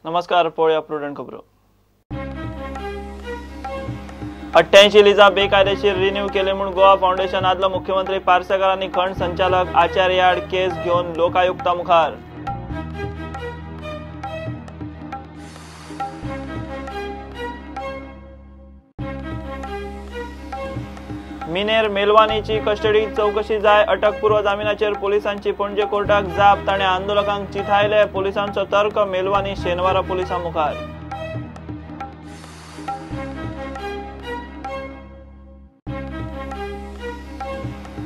नमस्कार, पळया प्रुडंट खबरो। 88 लिजा बेकायदेशीर रिन्यू केले म्हणून गोवा फाउंडेशन आदलो मुख्यमंत्री पार्सेकर आनी खंड संचालक आचार्य आड केस घेवन लोकायुक्ता मुखार। मिनेर मेलवानीची कस्टडी चौकशी जाय, अटकपूर्व जामिनाचेर पोलिसांची पणजे कोर्टाक जाप। ताणे आंदोलकांक चिथायले, पोलिसांचो तर्क मेलवानी शेनवारा पोलिसां मुखार।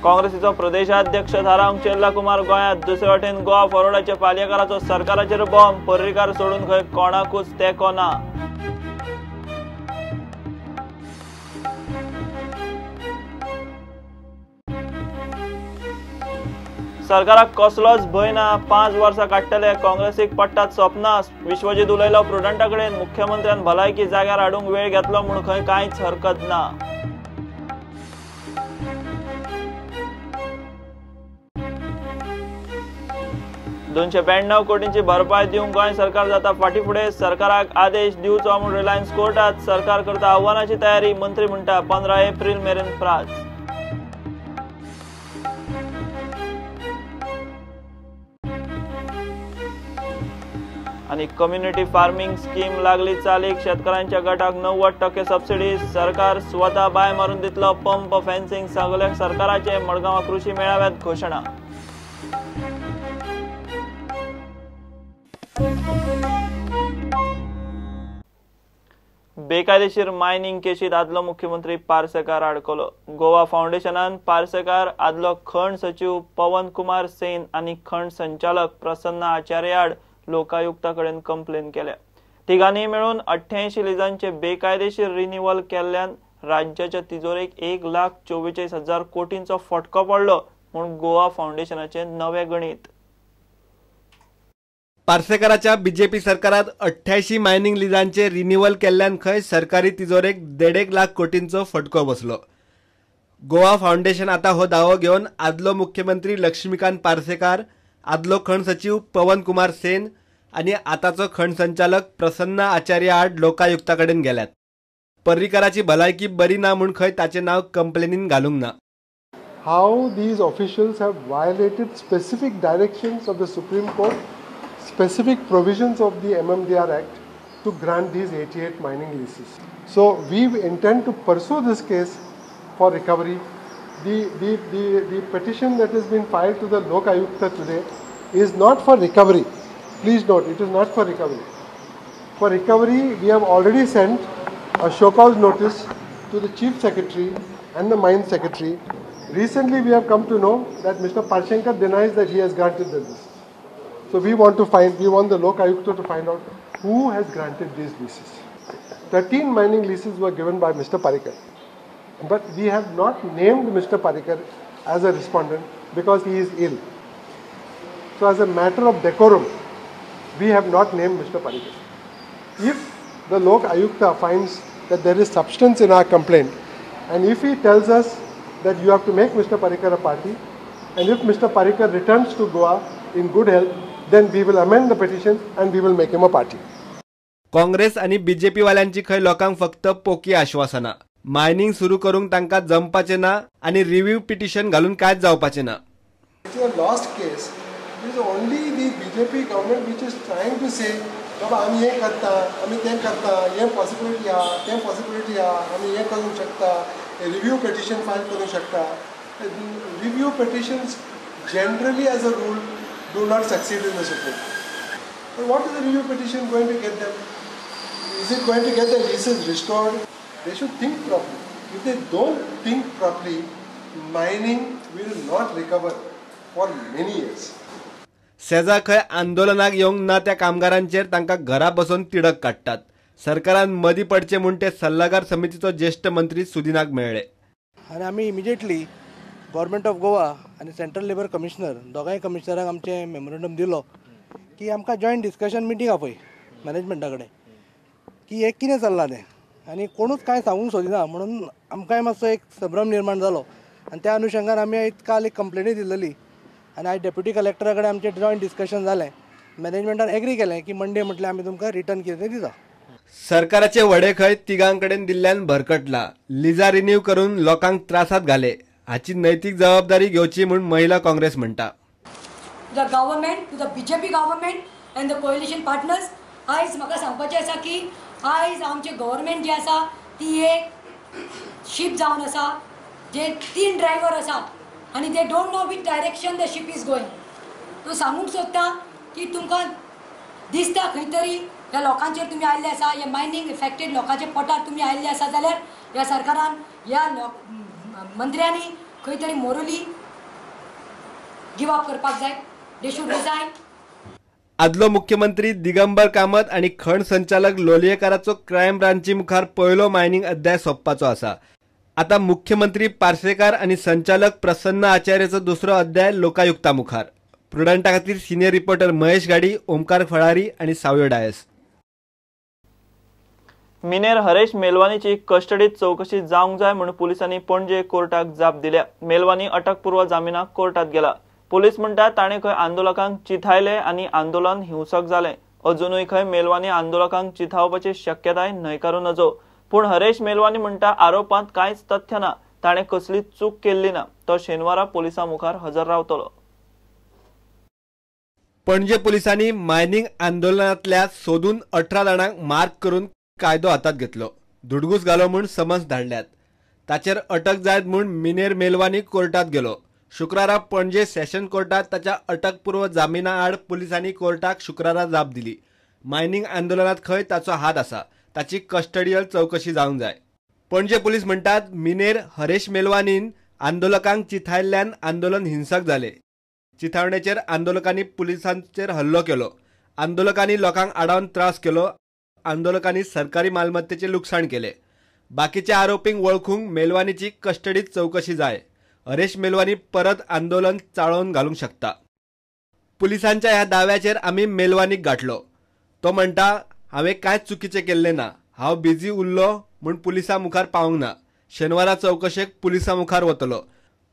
काँग्रेसीचो प्रदेशाध्यक्ष थारावंक चेल्ला कुमार गोंयांत। दुसरे वटेन गोवा फॉरवर्डाच्या पालयेकाराचो सरकाराचेर बॉम्ब, पर्रीकार सोडून खंय कोणाकूच तेंको ना। सरकाराक कसलोच भय ना, 5 वर्सां काडटले, काँग्रेसीक पडटात स्वप्नां। विश्वजीत उलयलो प्रुडंटा कडेन। मुख्यमंत्र्यान भलायकी जाग्यार हाडूंक वेळ घेतलो म्हूण खंय कांयच हरकत ना। $292 कोटींची भरपाय दिवंक गोंय सरकार जाता फाटीफुडें। सरकाराक आदेश दिवचो म्हूण रिलायन्स कोर्टात। सरकार करता आव्हानाची तयारी, मंत्री म्हणटा 15 एप्रिल मेरेन प्राच। आणि कम्युनिटी फार्मिंग स्कीम लागली चालीक। शेतकऱ्यांच्या गटाक 90% सबसिडी। सरकार स्वता बाय मारून दितलो पंप फेन्सिंग सगळे सरकाराचे। मडगांव कृषी मेळाव्यात घोषणा। बेकायदेशीर मायनिंग केशीत आदलो मुख्यमंत्री पार्सेकार आडकलो। गोवा फाउंडेशनान पार्सेकार, आदलो खंड सचिव पवन कुमार सेन आनी खंड संचालक प्रसन्न आचार्य आड लोकायुक्ता कडेन कंप्लेन केल्या। तिगांनी मेळून 88 लिजांचे बेकायदेशीर रिन्यूअल केल्ल्यान राज्याच्या तिजोरेक 1,44,000 कोटींचो फटको पडलो म्हूण गोवा फाउंडेशनाचे नवे गणित। पार्सेकराच्या बीजेपी सरकारात 88 मायनिंग लिजांचे रिन्यूअल केल्ल्यान खंय सरकारी तिजोरेक 1.5 लाख कोटींचो फटको बसलो। गोवा फाउंडेशन आता हो दावो घेवन आदलो मुख्यमंत्री लक्ष्मीकांत पार्सेकार, आदलो खंड सचिव पवन कुमार सेन आनी आताचो खंड संचालक प्रसन्न आचार्य आड लोकायुक्ता कडेन गेल्यात। पर्रीकाराची भलायकी बरी ना म्हूण खंय ताचें नांव कंप्लेनीन घालूंक ना। How these officials have violated specific directions of the Supreme Court, specific provisions of the MMDR Act to grant these 88 mining leases. So we intend to pursue this case for recovery. The petition that has been filed to the Lok Ayukta today is not for recovery. Please note, it is not for recovery. For recovery, we have already sent a show cause notice to the Chief Secretary and the Mine Secretary. Recently, we have come to know that Mr. Parshenkar denies that he has granted the list. So we want the Lok Ayukta to find out who has granted these leases. 13 mining leases were given by Mr. Parikar. But we have not named Mr. Parikar as a respondent because he is ill. So as a matter of decorum, we have not named Mr. Parikar. If the Lok Ayukta finds that there is substance in our complaint, and if he tells us that you have to make Mr. Parikar a party, and if Mr. Parikar returns to Goa in good health, then we will amend the petition and we will make him a party. Congress आणि BJP वाल्यांची खंय लोकांक फक्त poke आश्वासना। Mining सुरू करूंक तांकां जमपाचे ना आणि रिव्ह्यू पिटिशन घालून कांयच जावपाचे ना। It's a lost case. It is only the BJP government which is trying to say, बाबा आम्ही हे करता, आम्ही ते करता, हे पॉसिबिलिटी हा, ते पॉसिबिलिटी हा, आम्ही हे करू शकता, रिव्ह्यू पिटिशन फाईल करू शकता। Review petitions generally as a rule do not succeed in the Supreme Court. But what is the review petition going to get them? Is it going to get the leases restored? They should think properly. If they don't think properly, mining will not recover for many years. सेजा खंय आंदोलनाक येवंक ना त्या कामगारांचेर तांकां घरा बसून तिडक काडटात। सरकारान मदीं पडचे म्हूण ते सल्लागार समितीचो ज्येष्ठ मंत्री सुदिनाक मेळ्ळे। आनी आमी इमिजिएटली गव्हर्मेंट ऑफ गोवा आनी सेंट्रल लेबर कमिशनर दोगांय कमिशनराक आमचे मेमोरंडम दिलो की आमकां जॉयंट डिस्कशन मिटींग आपय मॅनेजमेंटा कडेन की हे कितें चल्लां तें, आनी कोणूच कांय सांगूंक सोदिना म्हणून आमकांय मातसो एक संभ्रम निर्माण जालो। आनी त्या अनुशंगान आमी आयज काल एक कंप्लेनी दिल्ली आनी आयज डेप्युटी कलेक्टरा कडेन आमचें जॉयंट डिस्कशन जालें मॅनेजमेंटान एग्री केलें की मंडे म्हटल्यार आमी तुमकां रिटर्न कितें तें दिता. सरकाराचे वडे खंय तिगांकडेन दिल्ल्यान भरकटला. लिजा रिन्यू करून लोकांक त्रासात घाले. हाची नैतीक जबाबदारी घेवची म्हूण महिला काँग्रेस म्हणटा. The government, to the BJP government and the coalition partners, आयज म्हाका सांगपाचें आसा की आयज आमचें गव्हर्मेंट जी आसा ती एक शीप जावन आसा, जे 3 ड्रायव्हर आसा आनी they don't know which direction the ship is going. तो सांगूंक सोदता की तुमकां दिसता खंय तरी ह्या लोकांचेर तुमी आयिल्ले आसा, ह्या मायनींग इफेक्टेड लोकांच्या पोटार तुमी आयिल्ले आसा जाल्यार ह्या सरकारान ह्या मंत्र्यांनी खंय तरी मोरली गिव अप करपाक जाय. They should resign. आदलो मुख्यमंत्री दिगंबर कामत आणि खण संचालक लोलयेकाराचो क्रायम ब्रांची मुखार पयलो मायनिंग अध्याय सोंपपाचो आसा. आता मुख्यमंत्री पार्सेकार आणि संचालक प्रसन्न आचार्यचो दुसरो अध्याय लोकायुक्ता मुखार. प्रुडंटा खातीर सिनियर रिपोर्टर महेश गाडी, ओमकार फळारी आणि सावयो डायस. मिनेर हरेश मेलवानीची कस्टडीत चौकशी जावंक जाय म्हणून पुलिसांनी पणजे कोर्टाक जाप दिल्या. मेलवानी अटकपूर्व जामिनाक कोर्टात गेला. पुलीस म्हणटा ताणें खंय आंदोलकांक चिथायले आनी आंदोलन हिंसक जालें. अजूनय खंय मेलवानी आंदोलकांक चिथावपाची शक्यताय न्हयकारू नजो. पूण हरेश मेलवानी म्हणटा आरोपांत कांयच तथ्य ना, ताणें कसलीच चूक केल्ली ना. तो शेनवारा पुलिसां मुखार हजर रावतलो. पणजे पुलिसांनी मायनिंग आंदोलनांतल्या सोदून 18 जाणांक मार्क करून कायदो हातात घेतलो. धुडगूस घालो म्हूण समन्स धाडल्यात. ताचेर अटक जायत म्हूण मिनेर मेलवानी कोर्टात गेलो. शुक्रारा पणजे सेशन कोर्टात ताच्या अटकपूर्व जामिना आड पुलिसांनी कोर्टाक शुक्रारा जाप दिली. मायनिंग आंदोलनात खंय ताचो हात आसा, ताची कस्टडियल चौकशी जावंक जाय. पणजे पुलीस म्हणटात मिनेर हरेश मेलवानीन आंदोलकांक चिथायल्ल्यान आंदोलन हिंसक जाले. चिथावणेचेर आंदोलकांनी पुलिसांचेर हल्लो केलो. आंदोलकांनी लोकांक आडावन त्रास केलो. आंदोलकांनी सरकारी मालमत्तेचे लुकसाण केले. बाकीच्या आरोपींक वळखूंक मेलवानीची कस्टडीत चौकशी जाय. हरेश मेलवानी परत आंदोलन चाळोवन घालूंक शकता. पुलिसांच्या ह्या दाव्याचेर आमी मेलवानीक गाठलो. तो म्हणटा हांवें कांयच चुकीचें केल्लें ना. हांव बिजी उरलो म्हूण पुलिसां मुखार पावूंक ना. शेनवारा चौकशेक पुलिसां मुखार वतलो.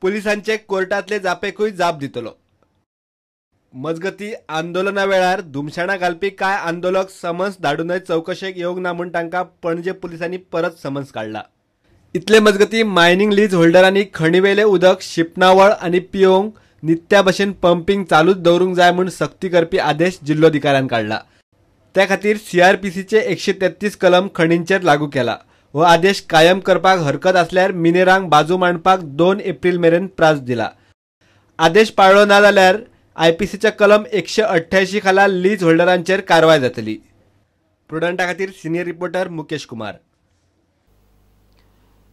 पुलिसांचे कोर्टांतले जापेकूय जाप दितलो. मजगती आंदोलना वेळार धुमशाणां घालपी कांय आंदोलक समन्स धाडूनय चौकशेक येवंक ना म्हूण तांकां पणजे पुलिसांनी परत समन्स काडला. इतले मजगती मायनिंग लीज होल्डरांनी खणीवेले उदक शिपणावळ आनी पियोवंक नित्या भशेन पंपिंग चालूच दवरूंक जाय म्हूण सक्ती करपी आदेश जिल्लोधिकाऱ्यान काडला. त्या खातीर CRPCचे 133 कलम खणींचेर लागू केला. हो आदेश कायम करपाक हरकत आसल्यार मिनेरांक बाजू मांडपाक 2 एप्रिल मेरेन प्रास दिला. आदेश पाळ्ळो ना जाल्यार IPCच्या कलम 188 खाला लीज होल्डरांचेर कारवाय जातली. प्रुडंटा खातीर सिनियर रिपोर्टर मुकेश कुमार.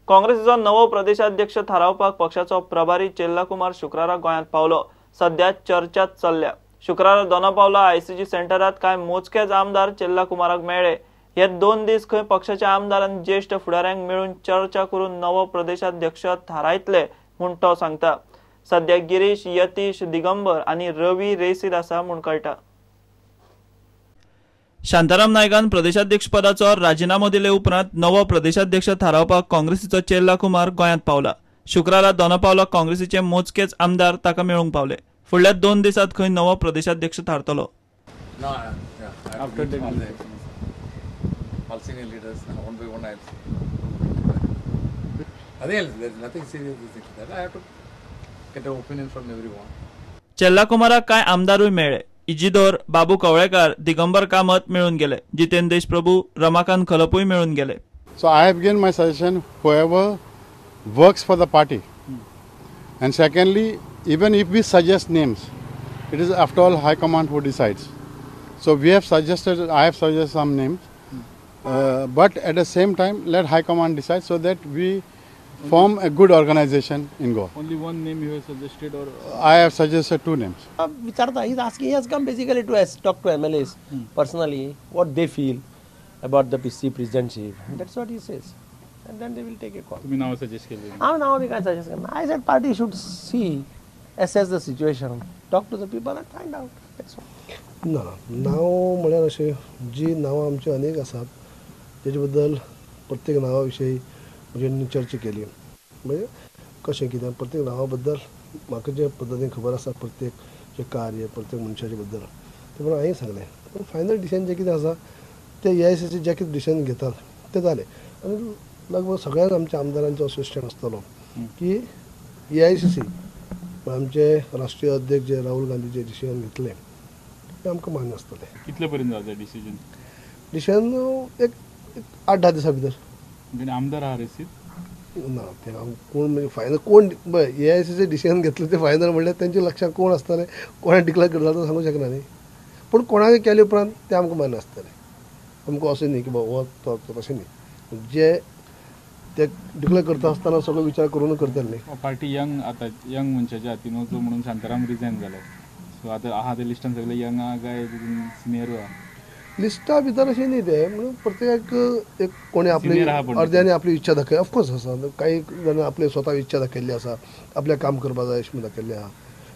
काँग्रेसीचो नवो प्रदेशाध्यक्ष थारावपाक पक्षाचो प्रभारी चेल्ला कुमार शुक्रारा गोंयांत पावलो. सध्या चर्चाच चल्ल्या. शुक्रारा दोनापावला ICG सेंटरात कांय मोजकेच आमदार चेल्ला कुमाराक मेळ्ळे. हे 2 दीस खंय पक्षाच्या आमदारांनी ज्येष्ठ फुडाऱ्यांक मेळून चर्चा करून नवो प्रदेशाध्यक्ष थारायतले म्हूण तो सांगता. सध्या गिरीश, यतीश, दिगंबर आनी रवी रेसीर आसा म्हूण कळटा. शांताराम नायकान प्रदेशाध्यक्ष पदाचो राजिनामो दिले उपरांत नवो प्रदेशाध्यक्ष थारावपाक काँग्रेसीचो चेल्ला कुमार गोंयांत पावला. शुक्रारा दोनापावला काँग्रेसीचे मोजकेच आमदार ताका मेळूंक पावले. फुडल्या 2 दिसांत खंय नवो प्रदेशाध्यक्ष थारतलो. चेल्ला कुमाराक कांय आमदारूय मेळ्ळे. इजिदोर, बाबू कवळेकार, दिगंबर कामत मेळून गेले. जितेंद्र देशप्रभू, रमाकांत खलपूय मेळून गेले. So I have given my suggestion whoever works for the party. And secondly, even if we suggest names, it is after all High Command who decides. So I have suggested some names, but at the same time let High Command decide so that we form a good organization in Goa. Only one name you have suggested, or I have suggested 2 names. Vicharta, he has come basically to talk to MLAs personally, what they feel about the PC presidentship. That's what he says. And then they will take a call. तुम्ही नाव suggest केले. Now we can suggest. I said party should see, assess the situation, talk to the people and find out. That's all. ना नाव म्हळ्यार अशें जी नांवां आमची अनेक आसात तेजे बद्दल प्रत्येक नांवा विशयी म्हणजे चर्चा केली. म्हणजे कशें कितें प्रत्येक नांवा बद्दल म्हाका जे पद्दतीन खबर आसा प्रत्येक जे कार्य प्रत्येक मनशाचे बद्दल ते म्हणून हांवें सांगलें पूण फायनल डिसिजन जें कितें आसा ते AICC जें कितें डिसिजन घेतात तें जालें आनी लगभग सगळ्याच आमच्या आमदारांचो असो स्टँड आसतलो की AICC आमचे राष्ट्रीय अध्यक्ष जे राहुल गांधी जे डिसिजन घेतलें तें आमकां मान्य आसतलें. कितले पर्यंत जाता डिसिजन एक 8-10 दिसां भितर. म्हणजे आमदार आहा रेसीत ना ते कोण म्हणजे फायनल कोण AICC डिसिजन घेतलें ते फायनल म्हणल्यार तेंच्या लक्षात कोण आसतलें कोणा डिक्लेअर करता तो सांगूंक शकना न्ही पूण कोणाक केले उपरांत ते आमकां मान्य आसतलें. आमकां अशें न्ही की बाबा हो तो तशें न्ही जे ते डिक्लेअर करता आसतना सगळो विचार करूनच करतले न्ही. पार्टी यंग आतां यंग मनशाच्या हातीन वचो म्हणून शांताराम रिजायन जालो सो आतां आहा ते लिस्टान सगळे यंग आहा काय सिनियर आहा लिस्टा भितर अशें न्ही ते म्हणून प्रत्येक एक कोणी आपली अर्द्यांनी आपली इच्छा दाखय ऑफकोर्स आसा काही जाणां आपली स्वता इच्छा दाखयल्ली आसा आपल्या काम करपा जाय अशें दाखयल्लें आहा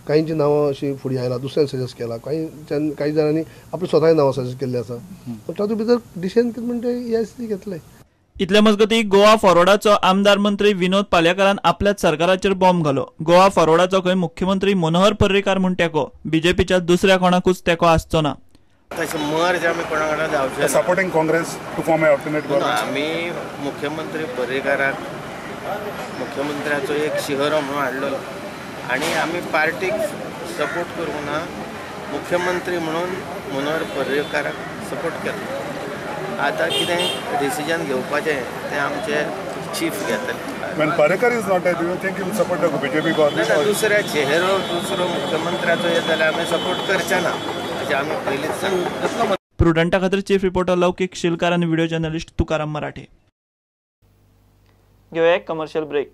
कांयची नांवां अशीं फुडें आयला दुसऱ्यान सजेस्ट केला काही जाणांनी आपली स्वताय नांवां सजेस्ट केल्लीं आसा पूण तातूंत भितर डिसिजन कितें म्हणटा AICC घेतलें. इतले मजगतीं गोवा फॉरवर्डाचो आमदार मंत्री विनोद पालयेकारान आपल्याच सरकाराचेर बॉम्ब घालो. गोवा फॉरवर्डाचो खंय मुख्यमंत्री मनोहर पर्रीकार म्हूण तेको BJPच्या दुसऱ्या कोणाकूच तेको आसचो ना. तशें मर्ज आमी कोणा वांगडा जावचें supporting Congress to form a alternate government. आमी मुख्यमंत्री पर्रीकाराक मुख्यमंत्र्याचो एक शिहरो म्हणून हाडलो आनी आमी पार्टीक सपोर्ट करूंक ना मुख्यमंत्री म्हणून मनोहर पर्रीकाराक सपोर्ट केलो. आतां कितें डिसिजन घेवपाचें तें आमचे चीफ घेतले. When Parrikar is not there, do you think you will support the BJP government? दुसऱ्या चेहरो दुसरो मुख्यमंत्र्याचो येत जाल्यार आमी सपोर्ट करचे ना अशें आमी पयलींच सांगता. प्रुडंटा खातीर चीफ रिपोर्टर लौकिक शिलकार आनी व्हिडिओ जर्नलिस्ट तुकाराम मराठे. घेऊया एक कमर्शियल ब्रेक.